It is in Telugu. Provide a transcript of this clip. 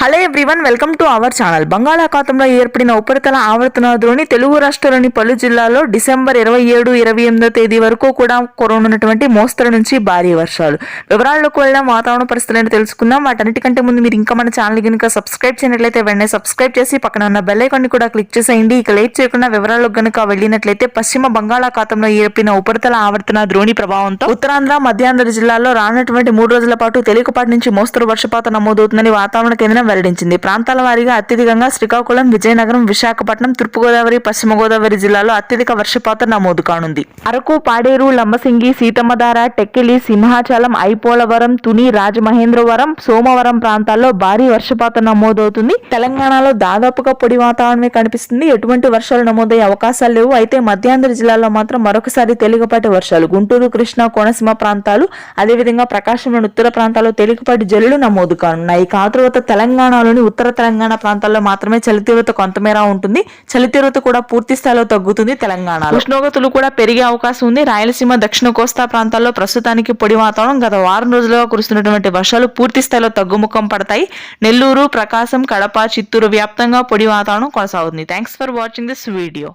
Hello everyone, welcome to our channel. బంగాళాఖాతంలో ఏర్పడిన ఉపరితల ఆవర్తన ద్రోణి తెలుగు రాష్ట్రాల్లోని పలు జిల్లాల్లో డిసెంబర్ 27, 28 తేదీ వరకు కూడా కురవనున్నటువంటి మోస్తరు నుంచి భారీ వర్షాలు. వివరాల్లోకి వెళ్ళిన వాతావరణ పరిస్థితులను తెలుసుకుందాం. వాటన్నిటికంటే ముందు మీరు ఇంకా మన ఛానల్ కనుక సబ్స్క్రైబ్ చేయనట్లయితే వెంటనే సబ్స్క్రైబ్ చేసి పక్కన ఉన్న బెల్ ఐకాన్ ని కూడా క్లిక్ చేసేయండి. ఇక లేట్ చేయకుండా వివరాల్లోకి కనుక వెళ్ళినట్లయితే పశ్చిమ బంగాళాఖాతంలో ఏర్పడిన ఉపరితల ఆవర్తన ద్రోణి ప్రభావంతో ఉత్తరాంధ్ర, మధ్యాంధ్ర జిల్లాల్లో రానున్నటువంటి 3 రోజుల పాటు తేలికపాటి నుంచి మోస్తరు వర్షపాతం నమోదవుతుందని వాతావరణ కేంద్రం వెల్లడించింది. ప్రాంతాల వారీగా అత్యధికంగా శ్రీకాకుళం, విజయనగరం, విశాఖపట్నం, తూర్పుగోదావరి, పశ్చిమ గోదావరి జిల్లాలో అత్యధిక వర్షపాతం నమోదు కానుంది. అరకు, పాడేరు, లంబసింగి, సీతమ్మధార, టెక్కిలి, సింహాచలం, ఐపోలవరం, తుని, రాజమహేంద్రవరం, సోమవరం ప్రాంతాల్లో భారీ వర్షపాతం నమోదవుతుంది. తెలంగాణలో దాదాపుగా పొడి వాతావరణమే కనిపిస్తుంది. ఎటువంటి వర్షాలు నమోదయ్యే అవకాశాలు లేవు. అయితే మధ్యాంధ్ర జిల్లాలో మాత్రం మరొకసారి తేలికపాటి వర్షాలు. గుంటూరు, కృష్ణా, కోనసీమ ప్రాంతాలు, అదేవిధంగా ప్రకాశంలోని ఉత్తర ప్రాంతాల్లో తేలికపాటి జల్లులు నమోదు కానున్నాయి. ఆ తర్వాత తెలంగాణలోని ఉత్తర తెలంగాణ ప్రాంతాల్లో మాత్రమే చలి తీవ్రత కొంతమేర ఉంటుంది. చలి తీవ్రత కూడా పూర్తి స్థాయిలో తగ్గుతుంది. తెలంగాణలో ఉష్ణోగ్రతలు కూడా పెరిగే అవకాశం ఉంది. రాయలసీమ, దక్షిణ కోస్తా ప్రాంతాల్లో ప్రస్తుతానికి పొడి వాతావరణం. గత వారం రోజులుగా కురుస్తున్నటువంటి వర్షాలు పూర్తి స్థాయిలో తగ్గుముఖం పడతాయి. నెల్లూరు, ప్రకాశం, కడప, చిత్తూరు వ్యాప్తంగా పొడి వాతావరణం కొనసాగుతుంది. Thanks for watching this video.